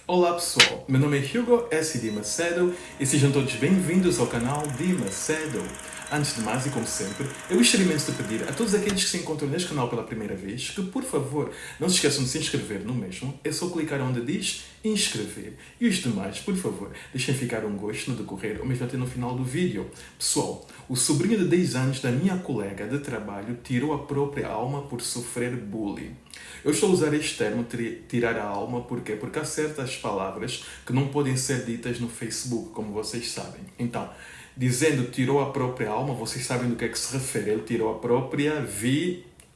Olá pessoal, meu nome é Hugo S. de Macedo e sejam todos bem-vindos ao canal de Macedo. Antes de mais, e como sempre, eu gostaria imenso de pedir a todos aqueles que se encontram neste canal pela primeira vez que, por favor, não se esqueçam de se inscrever no mesmo. É só clicar onde diz inscrever. E os demais, por favor, deixem ficar um gosto no decorrer ou mesmo até no final do vídeo. Pessoal, o sobrinho de 10 anos da minha colega de trabalho tirou a própria alma por sofrer bullying. Eu estou a usar este termo, tirar a alma, porquê? Porque há certas palavras que não podem ser ditas no Facebook, como vocês sabem. Então, dizendo tirou a própria alma, vocês sabem do que é que se refere. Ele tirou a própria,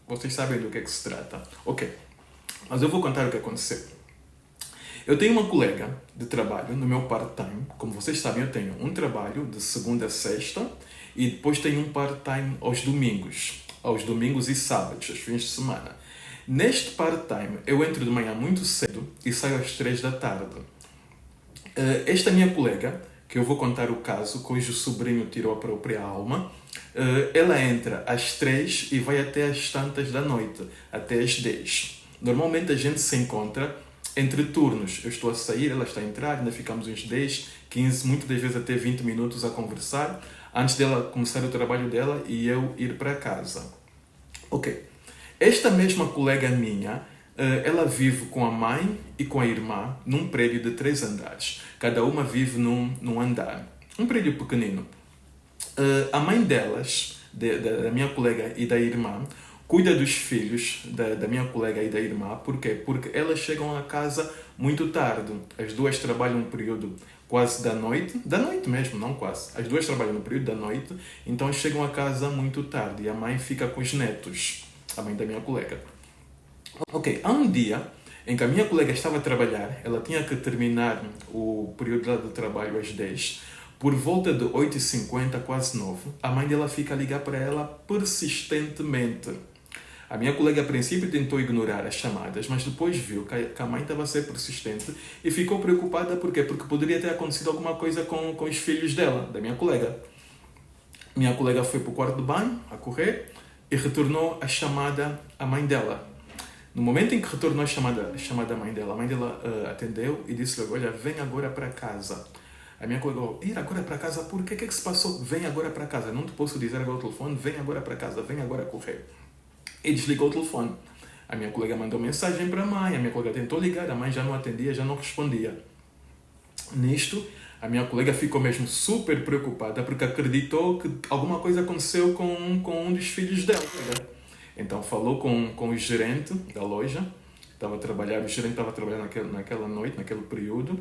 vocês sabem do que é que se trata. Ok, mas eu vou contar o que aconteceu. Eu tenho uma colega de trabalho no meu part-time. Como vocês sabem, eu tenho um trabalho de segunda a sexta e depois tenho um part-time aos domingos e sábados, aos fins de semana. Neste part-time, eu entro de manhã muito cedo e saio às 3 da tarde. Esta minha colega, que eu vou contar o caso, cujo sobrinho tirou a própria alma, ela entra às 3 e vai até às tantas da noite, até às 10. Normalmente a gente se encontra entre turnos. Eu estou a sair, ela está a entrar, ainda ficamos uns 10, 15, muitas das vezes até 20 minutos a conversar, antes dela começar o trabalho dela e eu ir para casa. Ok. Esta mesma colega minha, ela vive com a mãe e com a irmã num prédio de 3 andares. Cada uma vive num andar. Um prédio pequenino. A mãe delas, da minha colega e da irmã, cuida dos filhos da minha colega e da irmã. Por quê? Porque elas chegam a casa muito tarde. As duas trabalham um período quase da noite mesmo, não quase. As duas trabalham no período da noite, então chegam a casa muito tarde e a mãe fica com os netos. A mãe da minha colega. Ok, há um dia em que a minha colega estava a trabalhar, ela tinha que terminar o período dela de trabalho às 10, por volta de 8h50, quase 9, a mãe dela fica a ligar para ela persistentemente. A minha colega a princípio tentou ignorar as chamadas, mas depois viu que a mãe estava a ser persistente e ficou preocupada. Por quê? Porque poderia ter acontecido alguma coisa com os filhos dela, da minha colega. Minha colega foi para o quarto de banho, a correr, e retornou a chamada à mãe dela. No momento em que retornou a chamada à mãe dela atendeu e disse-lhe: olha, vem agora para casa. A minha colega: ir agora para casa? Por quê? O que é que se passou? Vem agora para casa. Não te posso dizer agora o telefone, vem agora para casa, vem agora correr. E desligou o telefone. A minha colega mandou mensagem para a mãe, a minha colega tentou ligar, a mãe já não atendia, já não respondia. Nisto, a minha colega ficou mesmo super preocupada porque acreditou que alguma coisa aconteceu com um dos filhos dela. Então falou com o gerente da loja, o gerente estava trabalhando naquela noite, naquele período,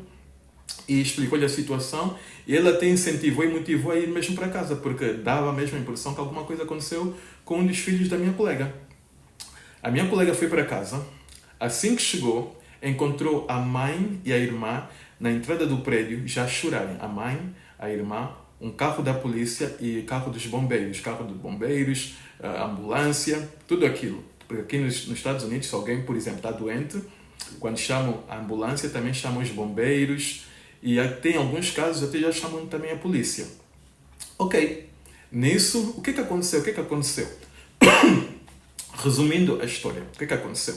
e explicou-lhe a situação e ele até incentivou e motivou a ir mesmo para casa, porque dava mesmo a impressão que alguma coisa aconteceu com um dos filhos da minha colega. A minha colega foi para casa, assim que chegou, encontrou a mãe e a irmã na entrada do prédio já a chorarem. A mãe, a irmã, um carro da polícia e carro dos bombeiros, a ambulância, tudo aquilo. Porque aqui nos Estados Unidos, se alguém, por exemplo, está doente, quando chamam a ambulância, também chamam os bombeiros e tem alguns casos até já chamam também a polícia. Ok. Nisso, o que aconteceu? Resumindo a história, o que aconteceu?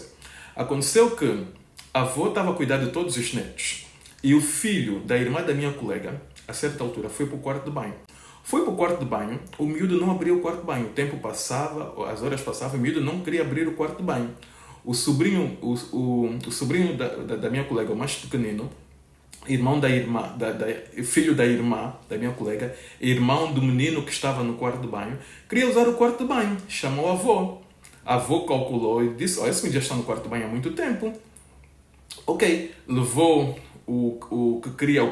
Aconteceu que a avó estava a cuidar de todos os netos e o filho da irmã da minha colega, a certa altura, foi para o quarto de banho. Foi para o quarto de banho, o miúdo não abriu o quarto de banho. O tempo passava, as horas passavam, o miúdo não queria abrir o quarto de banho. O sobrinho da minha colega, o mais pequenino, irmão da irmã, filho da irmã da minha colega, irmão do menino que estava no quarto de banho, queria usar o quarto de banho. Chamou a avó. A avó calculou e disse: olha, esse menino já está no quarto de banho há muito tempo. Ok, levou o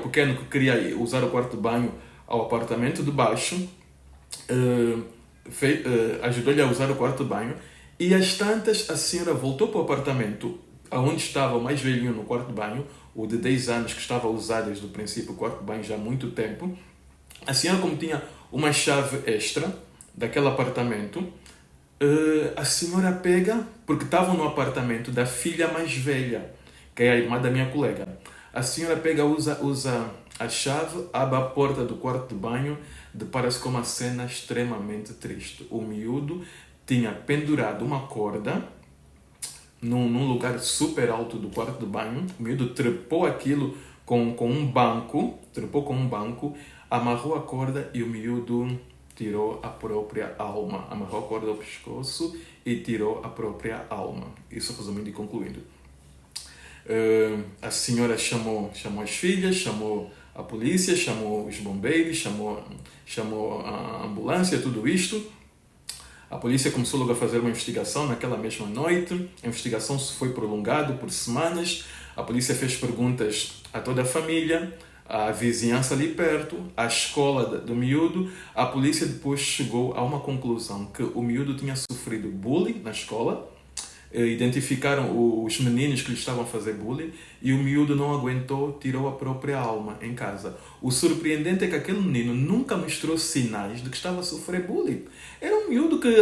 pequeno que queria usar o quarto de banho ao apartamento de baixo, ajudou-lhe a usar o quarto de banho, e às tantas a senhora voltou para o apartamento onde estava o mais velhinho no quarto de banho, o de 10 anos que estava a usar desde o princípio o quarto de banho já há muito tempo. A senhora, como tinha uma chave extra daquele apartamento, a senhora pega, porque estavam no apartamento da filha mais velha, que é a irmã da minha colega. A senhora pega, usa a chave, abre a porta do quarto de banho, depara-se com uma cena extremamente triste. O miúdo tinha pendurado uma corda num lugar super alto do quarto de banho. O miúdo trepou aquilo com um banco, amarrou a corda e o miúdo tirou a própria alma. Amarrou a corda ao pescoço e tirou a própria alma. Isso resumindo e concluindo. A senhora chamou as filhas, chamou a polícia, chamou os bombeiros, chamou a ambulância, tudo isto. A polícia começou logo a fazer uma investigação naquela mesma noite. A investigação se foi prolongada por semanas. A polícia fez perguntas a toda a família, à vizinhança ali perto, à escola do miúdo. A polícia depois chegou a uma conclusão que o miúdo tinha sofrido bullying na escola. Identificaram os meninos que lhe estavam a fazer bullying e o miúdo não aguentou, tirou a própria alma em casa. O surpreendente é que aquele menino nunca mostrou sinais de que estava a sofrer bullying. Era um miúdo que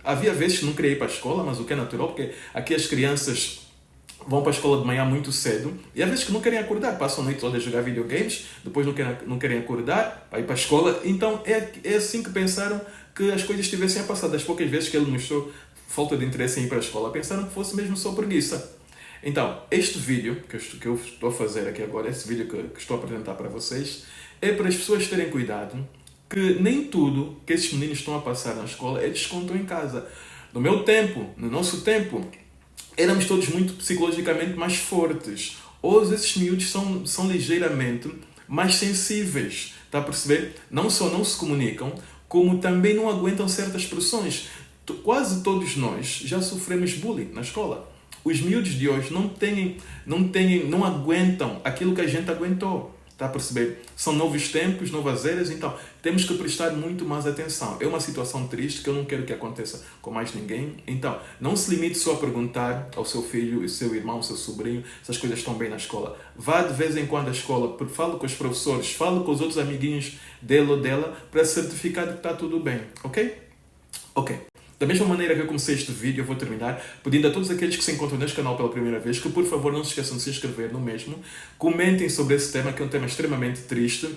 havia vezes que não queria ir para a escola, mas o que é natural, porque aqui as crianças vão para a escola de manhã muito cedo e há vezes que não querem acordar, passam a noite toda a jogar videogames, depois não querem acordar para ir para a escola. Então é assim que pensaram que as coisas estivessem a passar. Das poucas vezes que ele mostrou falta de interesse em ir para a escola, pensaram que fosse mesmo só preguiça. Então, este vídeo que eu estou a fazer aqui agora, esse vídeo que estou a apresentar para vocês, é para as pessoas terem cuidado que nem tudo que esses meninos estão a passar na escola é desconto em casa. No meu tempo, no nosso tempo, éramos todos muito psicologicamente mais fortes. Hoje esses miúdos são ligeiramente mais sensíveis, está a perceber? Não só não se comunicam, como também não aguentam certas pressões. Quase todos nós já sofremos bullying na escola. Os miúdos de hoje não aguentam aquilo que a gente aguentou. Está a perceber? São novos tempos, novas eras, então temos que prestar muito mais atenção. É uma situação triste que eu não quero que aconteça com mais ninguém. Então, não se limite só a perguntar ao seu filho, ao seu irmão, ao seu sobrinho se as coisas estão bem na escola. Vá de vez em quando à escola, fale com os professores, fale com os outros amiguinhos dele ou dela para certificar de que está tudo bem, ok? Ok. Da mesma maneira que eu comecei este vídeo, eu vou terminar pedindo a todos aqueles que se encontram neste canal pela primeira vez que, por favor, não se esqueçam de se inscrever no mesmo. Comentem sobre esse tema, que é um tema extremamente triste.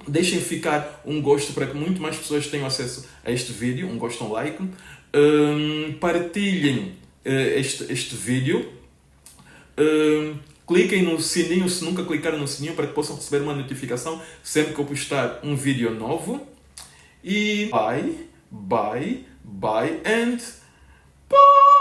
Deixem ficar um gosto para que muito mais pessoas tenham acesso a este vídeo, um gosto, um like. Partilhem este vídeo. Cliquem no sininho, se nunca clicaram no sininho, para que possam receber uma notificação sempre que eu postar um vídeo novo. E bye and bye.